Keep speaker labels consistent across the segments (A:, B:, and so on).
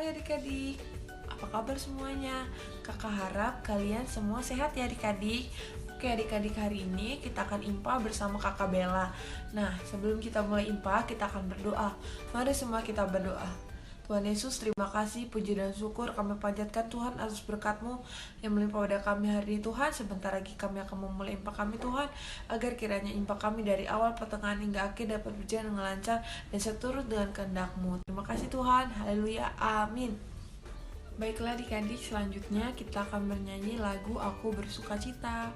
A: Hai adik-adik, apa kabar semuanya? Kakak harap kalian semua sehat ya adik-adik. Oke adik-adik, hari ini kita akan impa bersama kakak Bella. Nah, sebelum kita mulai impa, kita akan berdoa. Mari semua kita berdoa. Tuhan Yesus, terima kasih, puji dan syukur kami panjatkan Tuhan atas berkat-Mu yang melimpah pada kami hari ini Tuhan. Sebentar lagi kami akan memulai impa kami Tuhan, agar kiranya impa kami dari awal, pertengahan hingga akhir dapat berjalan dengan lancar dan seturut dengan kehendak-Mu. Terima kasih Tuhan, haleluya, amin. Baiklah adik-adik, selanjutnya kita akan bernyanyi lagu Aku Bersukacita.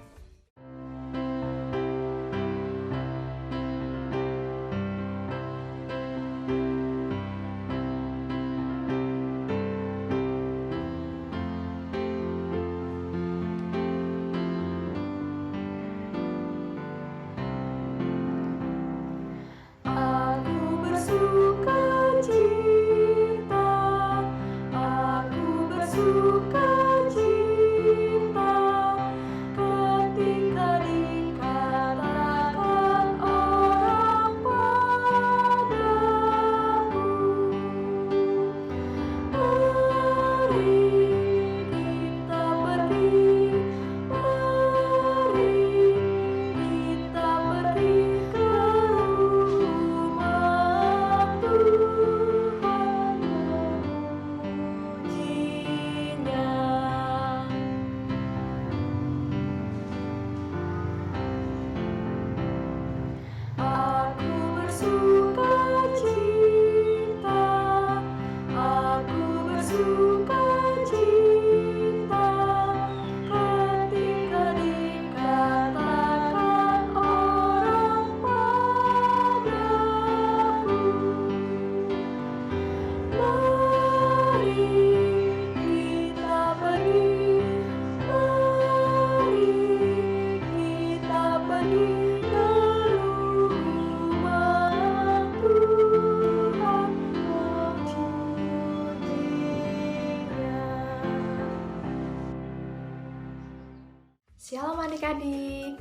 B: Shalom adik-adik.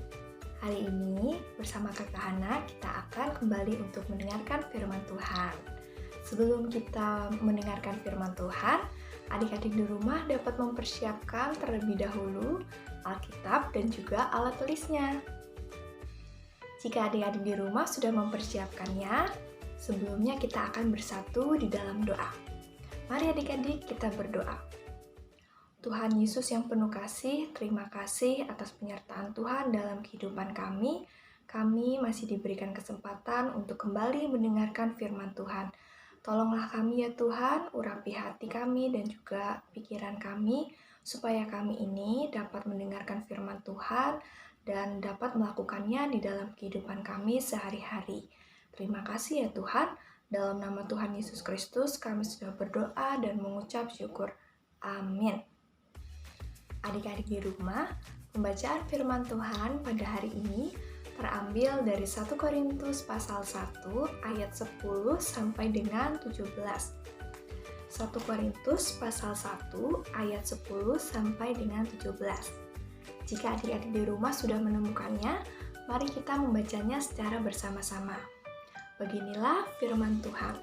B: Hari ini bersama Kakak Hana kita akan kembali untuk mendengarkan firman Tuhan. Sebelum kita mendengarkan firman Tuhan, adik-adik di rumah dapat mempersiapkan terlebih dahulu Alkitab dan juga alat tulisnya. Jika adik-adik di rumah sudah mempersiapkannya, sebelumnya kita akan bersatu di dalam doa. Mari adik-adik kita berdoa. Tuhan Yesus yang penuh kasih, terima kasih atas penyertaan Tuhan dalam kehidupan kami. Kami masih diberikan kesempatan untuk kembali mendengarkan firman Tuhan. Tolonglah kami ya Tuhan, urapi hati kami dan juga pikiran kami, supaya kami ini dapat mendengarkan firman Tuhan dan dapat melakukannya di dalam kehidupan kami sehari-hari. Terima kasih ya Tuhan, dalam nama Tuhan Yesus Kristus kami sudah berdoa dan mengucap syukur. Amin. Adik-adik di rumah, pembacaan firman Tuhan pada hari ini terambil dari 1 Korintus pasal 1 ayat 10 sampai dengan 17. 1 Korintus pasal 1 ayat 10 sampai dengan 17. Jika adik-adik di rumah sudah menemukannya, mari kita membacanya secara bersama-sama. Beginilah firman Tuhan.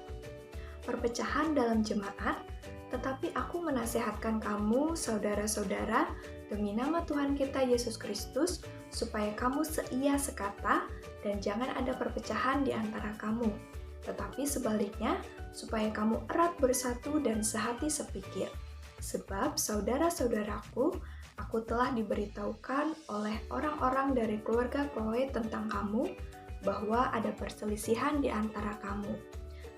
B: Perpecahan dalam jemaat. Tetapi aku menasehatkan kamu, saudara-saudara, demi nama Tuhan kita Yesus Kristus, supaya kamu seia sekata dan jangan ada perpecahan di antara kamu. Tetapi sebaliknya, supaya kamu erat bersatu dan sehati sepikir. Sebab saudara-saudaraku, aku telah diberitahukan oleh orang-orang dari keluarga Chloe tentang kamu, bahwa ada perselisihan di antara kamu.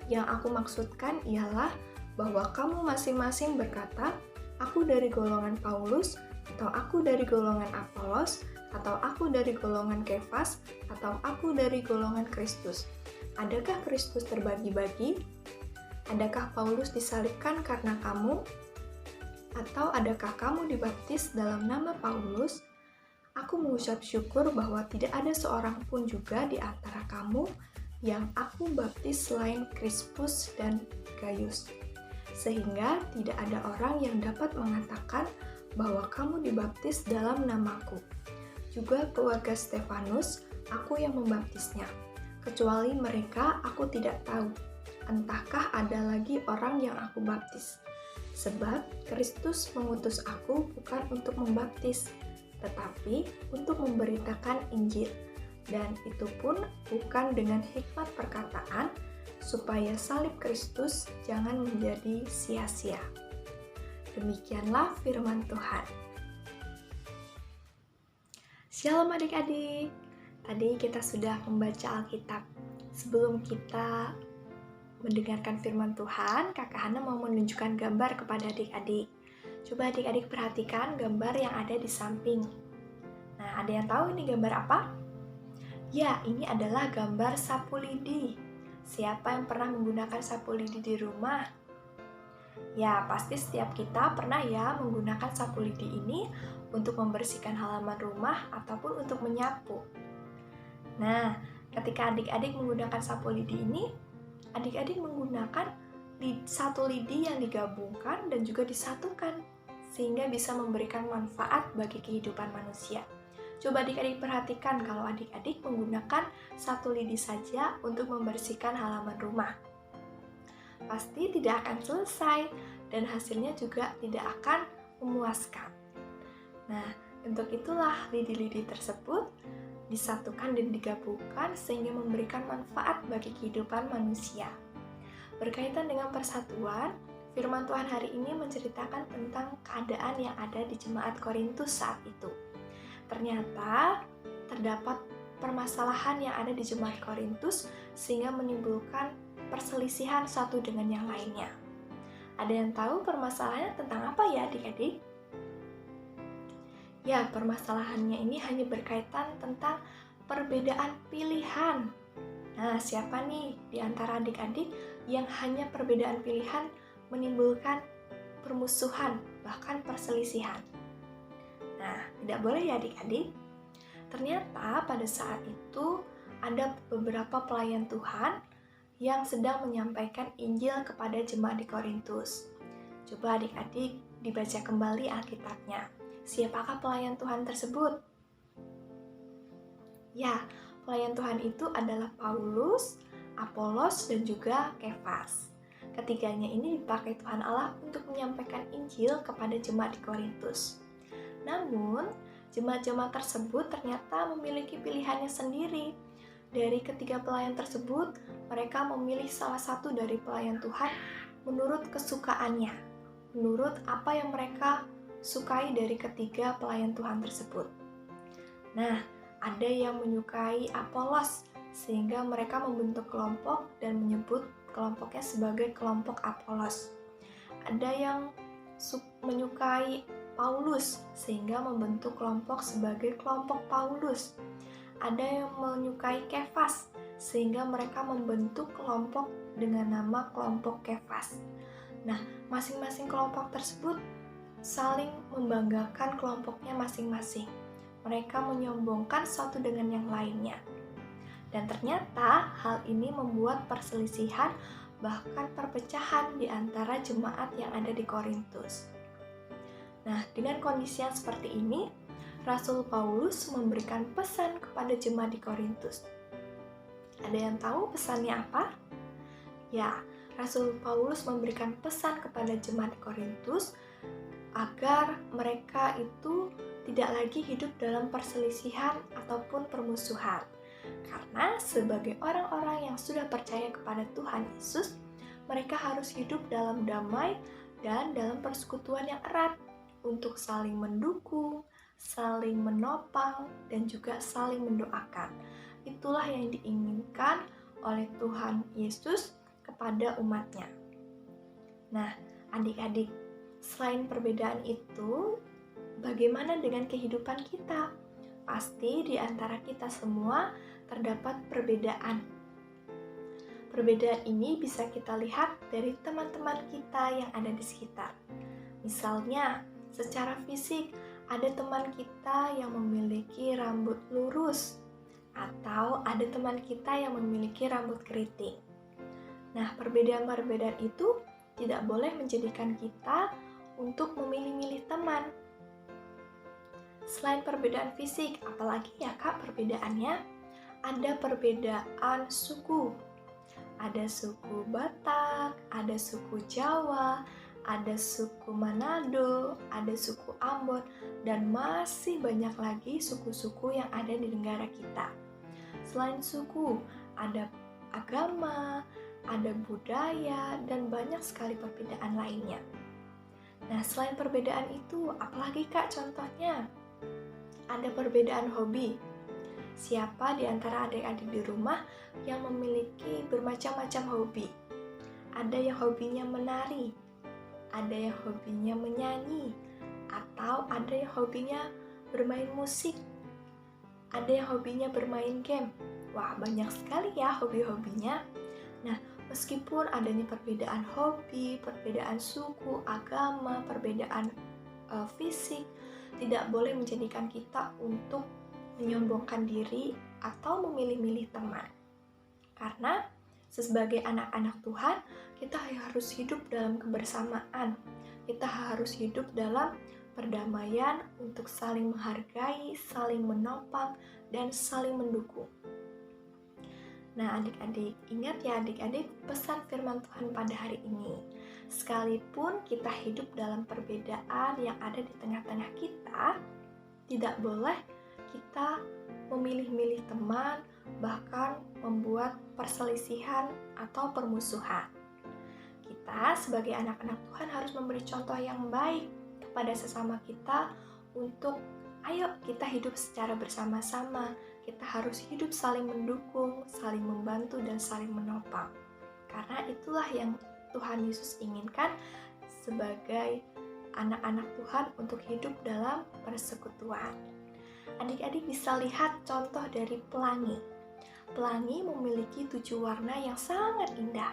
B: Yang aku maksudkan ialah bahwa kamu masing-masing berkata, aku dari golongan Paulus, atau aku dari golongan Apolos, atau aku dari golongan Kefas, atau aku dari golongan Kristus. Adakah Kristus terbagi-bagi? Adakah Paulus disalibkan karena kamu? Atau adakah kamu dibaptis dalam nama Paulus? Aku mengucap syukur bahwa tidak ada seorang pun juga di antara kamu yang aku baptis selain Krispus dan Gaius. Sehingga tidak ada orang yang dapat mengatakan bahwa kamu dibaptis dalam namaku. Juga keluarga Stefanus, aku yang membaptisnya. Kecuali mereka, aku tidak tahu. Entahkah ada lagi orang yang aku baptis. Sebab Kristus mengutus aku bukan untuk membaptis, tetapi untuk memberitakan Injil, dan itu pun bukan dengan hikmat perkataan, supaya salib Kristus jangan menjadi sia-sia. Demikianlah firman Tuhan. Shalom adik-adik. Tadi kita sudah membaca Alkitab. Sebelum kita mendengarkan firman Tuhan, Kakak Hana mau menunjukkan gambar kepada adik-adik. Coba adik-adik perhatikan gambar yang ada di samping. Nah, ada yang tahu ini gambar apa? Ya, ini adalah gambar sapu lidi. Siapa yang pernah menggunakan sapu lidi di rumah? Ya, pasti setiap kita pernah ya menggunakan sapu lidi ini untuk membersihkan halaman rumah ataupun untuk menyapu. Nah, ketika adik-adik menggunakan sapu lidi ini, adik-adik menggunakan satu lidi yang digabungkan dan juga disatukan, sehingga bisa memberikan manfaat bagi kehidupan manusia. Coba adik-adik perhatikan kalau adik-adik menggunakan satu lidi saja untuk membersihkan halaman rumah. Pasti tidak akan selesai dan hasilnya juga tidak akan memuaskan. Nah, untuk itulah lidi-lidi tersebut disatukan dan digabunggan sehingga memberikan manfaat bagi kehidupan manusia. Berkaitan dengan persatuan, firman Tuhan hari ini menceritakan tentang keadaan yang ada di jemaat Korintus saat itu. Ternyata terdapat permasalahan yang ada di jemaat Korintus sehingga menimbulkan perselisihan satu dengan yang lainnya. Ada yang tahu permasalahannya tentang apa ya adik-adik? Ya, permasalahannya ini hanya berkaitan tentang perbedaan pilihan. Nah, siapa nih di antara adik-adik yang hanya perbedaan pilihan menimbulkan permusuhan, bahkan perselisihan? Nah, tidak boleh ya adik-adik. Ternyata pada saat itu ada beberapa pelayan Tuhan yang sedang menyampaikan Injil kepada jemaat di Korintus. Coba adik-adik dibaca kembali Alkitabnya. Siapakah pelayan Tuhan tersebut? Ya, pelayan Tuhan itu adalah Paulus, Apolos, dan juga Kefas. Ketiganya ini dipakai Tuhan Allah untuk menyampaikan Injil kepada jemaat di Korintus. Namun, jemaat-jemaat tersebut ternyata memiliki pilihannya sendiri. Dari ketiga pelayan tersebut, mereka memilih salah satu dari pelayan Tuhan menurut kesukaannya, menurut apa yang mereka sukai dari ketiga pelayan Tuhan tersebut. Nah, ada yang menyukai Apolos, sehingga mereka membentuk kelompok dan menyebut kelompoknya sebagai kelompok Apolos. Ada yang menyukai Paulus, sehingga membentuk kelompok sebagai kelompok Paulus. Ada yang menyukai Kefas, sehingga mereka membentuk kelompok dengan nama kelompok Kefas. Nah, masing-masing kelompok tersebut saling membanggakan kelompoknya masing-masing. Mereka menyombongkan satu dengan yang lainnya. Dan ternyata hal ini membuat perselisihan, bahkan perpecahan di antara jemaat yang ada di Korintus. Nah, dengan kondisi yang seperti ini, Rasul Paulus memberikan pesan kepada jemaat di Korintus. Ada yang tahu pesannya apa? Ya, Rasul Paulus memberikan pesan kepada jemaat di Korintus agar mereka itu tidak lagi hidup dalam perselisihan ataupun permusuhan. Karena sebagai orang-orang yang sudah percaya kepada Tuhan Yesus, mereka harus hidup dalam damai dan dalam persekutuan yang erat untuk saling mendukung, saling menopang, dan juga saling mendoakan. Itulah yang diinginkan oleh Tuhan Yesus kepada umatnya. Nah, adik-adik, selain perbedaan itu, bagaimana dengan kehidupan kita? Pasti di antara kita semua terdapat perbedaan. Perbedaan ini bisa kita lihat dari teman-teman kita yang ada di sekitar. Misalnya, secara fisik, ada teman kita yang memiliki rambut lurus, atau ada teman kita yang memiliki rambut keriting. Nah, perbedaan-perbedaan itu tidak boleh menjadikan kita untuk memilih-milih teman. Selain perbedaan fisik, apalagi ya Kak perbedaannya? Ada perbedaan suku. Ada suku Batak, ada suku Jawa, ada suku Manado, ada suku Ambon, dan masih banyak lagi suku-suku yang ada di negara kita. Selain suku, ada agama, ada budaya, dan banyak sekali perbedaan lainnya. Nah, selain perbedaan itu, apalagi Kak contohnya? Ada perbedaan hobi. Siapa di antara adik-adik di rumah yang memiliki bermacam-macam hobi? Ada yang hobinya menari, ada yang hobinya menyanyi, atau ada yang hobinya bermain musik, ada yang hobinya bermain game. Wah, banyak sekali ya hobi-hobinya. Nah, meskipun adanya perbedaan hobi, perbedaan suku, agama, perbedaan fisik, tidak boleh menjadikan kita untuk menyombongkan diri atau memilih-milih teman. Karena sebagai anak-anak Tuhan, kita harus hidup dalam kebersamaan. Kita harus hidup dalam perdamaian untuk saling menghargai, saling menopang, dan saling mendukung. Nah, adik-adik, ingat ya adik-adik pesan firman Tuhan pada hari ini. Sekalipun kita hidup dalam perbedaan yang ada di tengah-tengah kita, tidak boleh kita memilih-milih teman, bahkan membuat perselisihan atau permusuhan. Kita sebagai anak-anak Tuhan harus memberi contoh yang baik kepada sesama kita untuk ayo kita hidup secara bersama-sama. Kita harus hidup saling mendukung, saling membantu, dan saling menopang. Karena itulah yang Tuhan Yesus inginkan sebagai anak-anak Tuhan untuk hidup dalam persekutuan. Adik-adik bisa lihat contoh dari pelangi. Pelangi memiliki 7 warna yang sangat indah.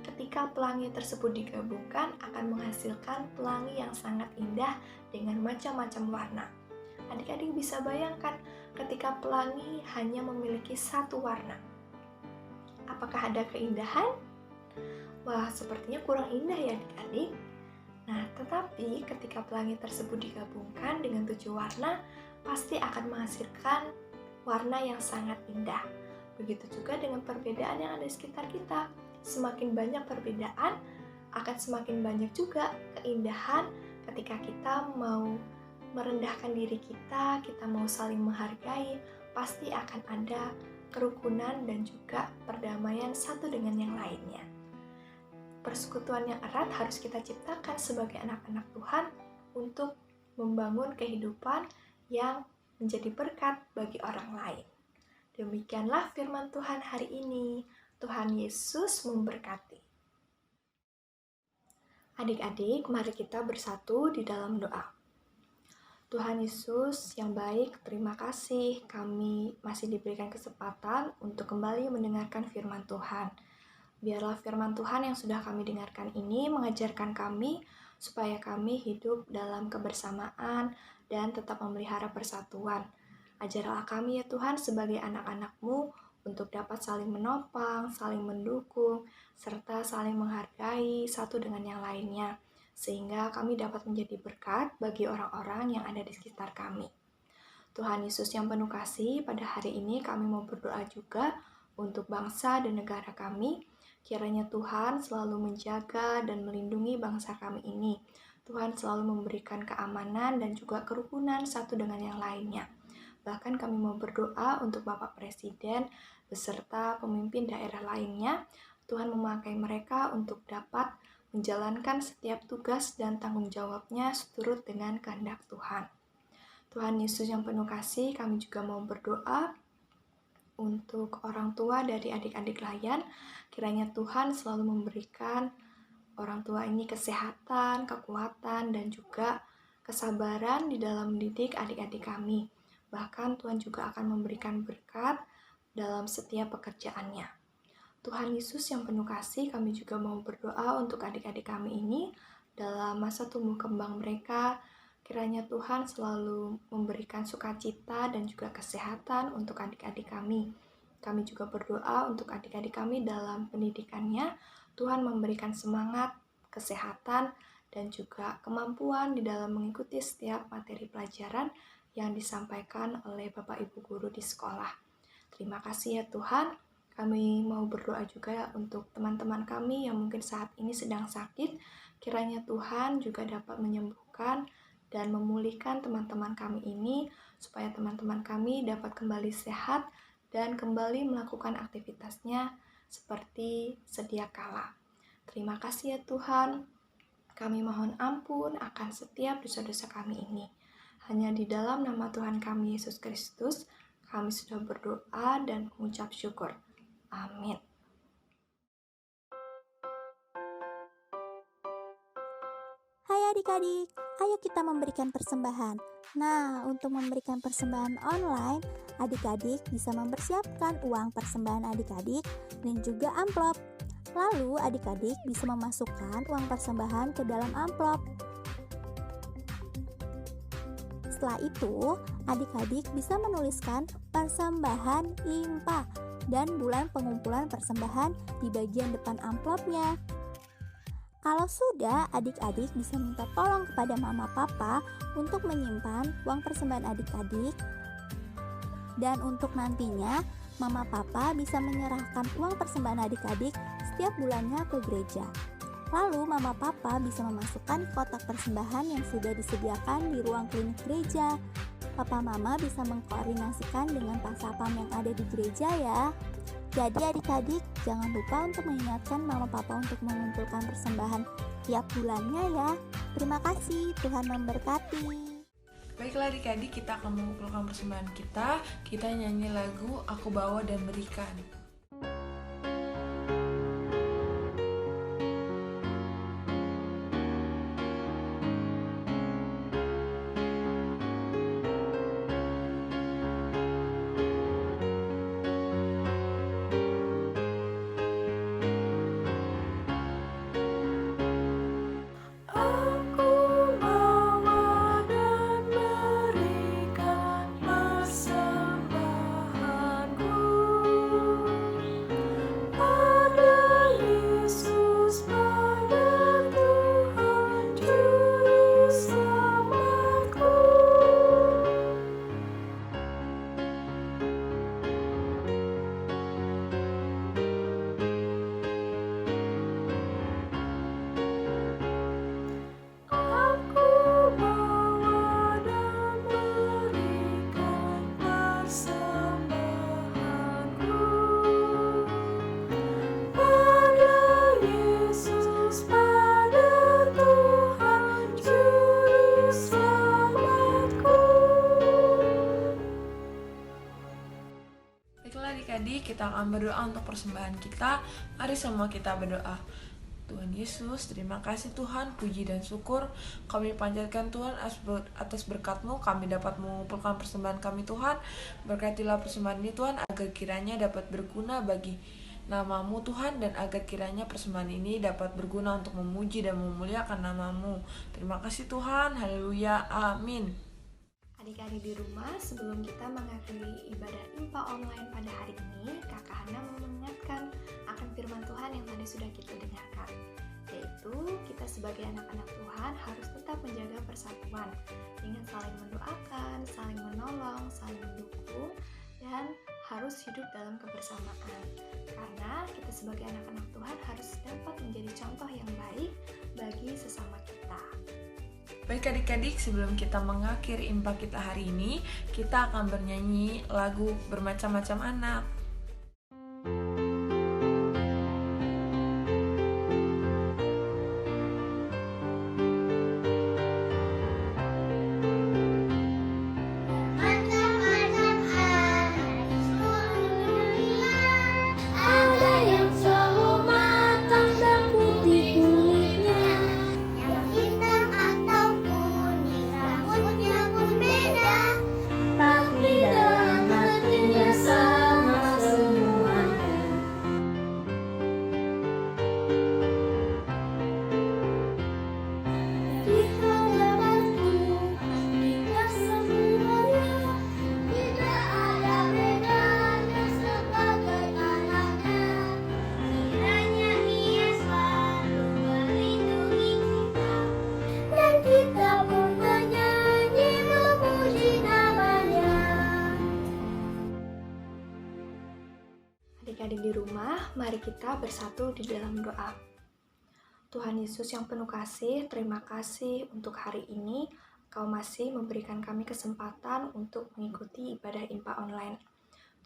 B: Ketika pelangi tersebut digabungkan akan menghasilkan pelangi yang sangat indah dengan macam-macam warna. Adik-adik bisa bayangkan ketika pelangi hanya memiliki 1 warna. Apakah ada keindahan? Wah, sepertinya kurang indah ya adik-adik. Nah, tetapi ketika pelangi tersebut digabungkan dengan 7 warna, pasti akan menghasilkan warna yang sangat indah. Begitu juga dengan perbedaan yang ada di sekitar kita. Semakin banyak perbedaan, akan semakin banyak juga keindahan ketika kita mau merendahkan diri kita mau saling menghargai, pasti akan ada kerukunan dan juga perdamaian satu dengan yang lainnya. Persekutuan yang erat harus kita ciptakan sebagai anak-anak Tuhan untuk membangun kehidupan yang menjadi berkat bagi orang lain. Demikianlah firman Tuhan hari ini. Tuhan Yesus memberkati. Adik-adik, mari kita bersatu di dalam doa. Tuhan Yesus yang baik, terima kasih kami masih diberikan kesempatan untuk kembali mendengarkan firman Tuhan. Biarlah firman Tuhan yang sudah kami dengarkan ini mengajarkan kami supaya kami hidup dalam kebersamaan dan tetap memelihara persatuan. Ajarlah kami ya Tuhan sebagai anak-anak-Mu untuk dapat saling menopang, saling mendukung, serta saling menghargai satu dengan yang lainnya, sehingga kami dapat menjadi berkat bagi orang-orang yang ada di sekitar kami. Tuhan Yesus yang penuh kasih, pada hari ini kami mau berdoa juga untuk bangsa dan negara kami. Kiranya Tuhan selalu menjaga dan melindungi bangsa kami ini. Tuhan selalu memberikan keamanan dan juga kerukunan satu dengan yang lainnya. Bahkan kami mau berdoa untuk Bapak Presiden beserta pemimpin daerah lainnya. Tuhan memakai mereka untuk dapat menjalankan setiap tugas dan tanggung jawabnya seturut dengan kehendak Tuhan. Tuhan Yesus yang penuh kasih, kami juga mau berdoa untuk orang tua dari adik-adik layan. Kiranya Tuhan selalu memberikan orang tua ini kesehatan, kekuatan, dan juga kesabaran di dalam mendidik adik-adik kami. Bahkan Tuhan juga akan memberikan berkat dalam setiap pekerjaannya. Tuhan Yesus yang penuh kasih, kami juga mau berdoa untuk adik-adik kami ini dalam masa tumbuh kembang mereka. Kiranya Tuhan selalu memberikan sukacita dan juga kesehatan untuk adik-adik kami. Kami juga berdoa untuk adik-adik kami dalam pendidikannya. Tuhan memberikan semangat, kesehatan, dan juga kemampuan di dalam mengikuti setiap materi pelajaran yang disampaikan oleh Bapak Ibu Guru di sekolah. Terima kasih ya Tuhan. Kami mau berdoa juga untuk teman-teman kami yang mungkin saat ini sedang sakit. Kiranya Tuhan juga dapat menyembuhkan dan memulihkan teman-teman kami ini, supaya teman-teman kami dapat kembali sehat dan kembali melakukan aktivitasnya seperti sedia kala. Terima kasih ya Tuhan. Kami mohon ampun akan setiap dosa-dosa kami ini. Hanya di dalam nama Tuhan kami Yesus Kristus, kami sudah berdoa dan mengucap syukur. Amin.
C: Hai adik-adik, ayo kita memberikan persembahan. Nah, untuk memberikan persembahan online, adik-adik bisa mempersiapkan uang persembahan adik-adik dan juga amplop. Lalu adik-adik bisa memasukkan uang persembahan ke dalam amplop. Setelah itu, adik-adik bisa menuliskan persembahan IMPA dan bulan pengumpulan persembahan di bagian depan amplopnya. Kalau sudah, adik-adik bisa minta tolong kepada mama papa untuk menyimpan uang persembahan adik-adik. Dan untuk nantinya, mama papa bisa menyerahkan uang persembahan adik-adik setiap bulannya ke gereja. Lalu mama papa bisa memasukkan kotak persembahan yang sudah disediakan di ruang klinik gereja. Papa mama bisa mengkoordinasikan dengan pasapam yang ada di gereja ya. Jadi adik-adik jangan lupa untuk mengingatkan mama papa untuk mengumpulkan persembahan tiap bulannya ya. Terima kasih, Tuhan memberkati.
A: Baiklah adik-adik, kita akan mengumpulkan persembahan kita nyanyi lagu Aku Bawa dan Berikan. Adik-adik, kita akan berdoa untuk persembahan kita. Mari semua kita berdoa. Tuhan Yesus, terima kasih Tuhan, puji dan syukur kami panjatkan Tuhan atas berkat-Mu, kami dapat mengumpulkan persembahan kami Tuhan. Berkatilah persembahan ini Tuhan, agar kiranya dapat berguna bagi nama-Mu Tuhan, dan agar kiranya persembahan ini dapat berguna untuk memuji dan memuliakan nama-Mu. Terima kasih Tuhan, haleluya, amin.
B: Adik-adik di rumah, sebelum kita mengakhiri ibadah IMPA online pada hari ini, Kakak Hana mau mengingatkan akan firman Tuhan yang tadi sudah kita dengarkan, yaitu kita sebagai anak-anak Tuhan harus tetap menjaga persatuan dengan saling mendoakan, saling menolong, saling mendukung, dan harus hidup dalam kebersamaan. Karena kita sebagai anak-anak Tuhan harus dapat menjadi contoh yang baik bagi sesama kita.
A: Baik adik-adik, sebelum kita mengakhiri IMPA kita hari ini, kita akan bernyanyi lagu Bermacam-Macam Anak.
B: Adik-adik di rumah, mari kita bersatu di dalam doa. Tuhan Yesus yang penuh kasih, terima kasih untuk hari ini. Kau masih memberikan kami kesempatan untuk mengikuti ibadah IMPA online.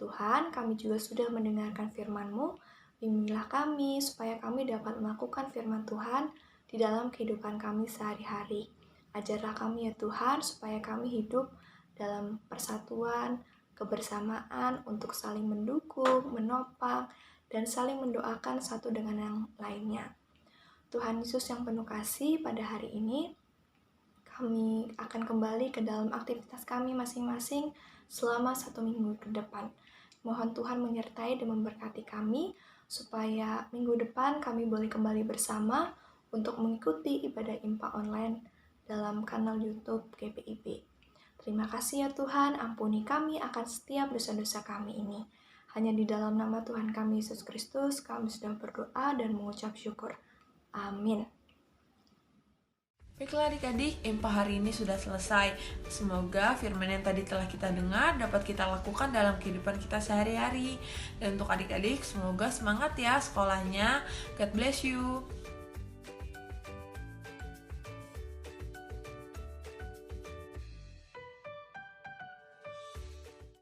B: Tuhan, kami juga sudah mendengarkan firman-Mu. Bimbinglah kami supaya kami dapat melakukan firman Tuhan di dalam kehidupan kami sehari-hari. Ajarlah kami ya Tuhan, supaya kami hidup dalam persatuan, kebersamaan untuk saling mendukung, menopang, dan saling mendoakan satu dengan yang lainnya. Tuhan Yesus yang penuh kasih, pada hari ini kami akan kembali ke dalam aktivitas kami masing-masing selama 1 minggu ke depan. Mohon Tuhan menyertai dan memberkati kami, supaya minggu depan kami boleh kembali bersama untuk mengikuti ibadah IMPA online dalam kanal YouTube GPIB. Terima kasih ya Tuhan, ampuni kami akan setiap dosa-dosa kami ini. Hanya di dalam nama Tuhan kami Yesus Kristus, kami sudah berdoa dan mengucap syukur. Amin.
A: Baiklah adik-adik, IMPA hari ini sudah selesai. Semoga firman yang tadi telah kita dengar dapat kita lakukan dalam kehidupan kita sehari-hari. Dan untuk adik-adik, semoga semangat ya sekolahnya. God bless you.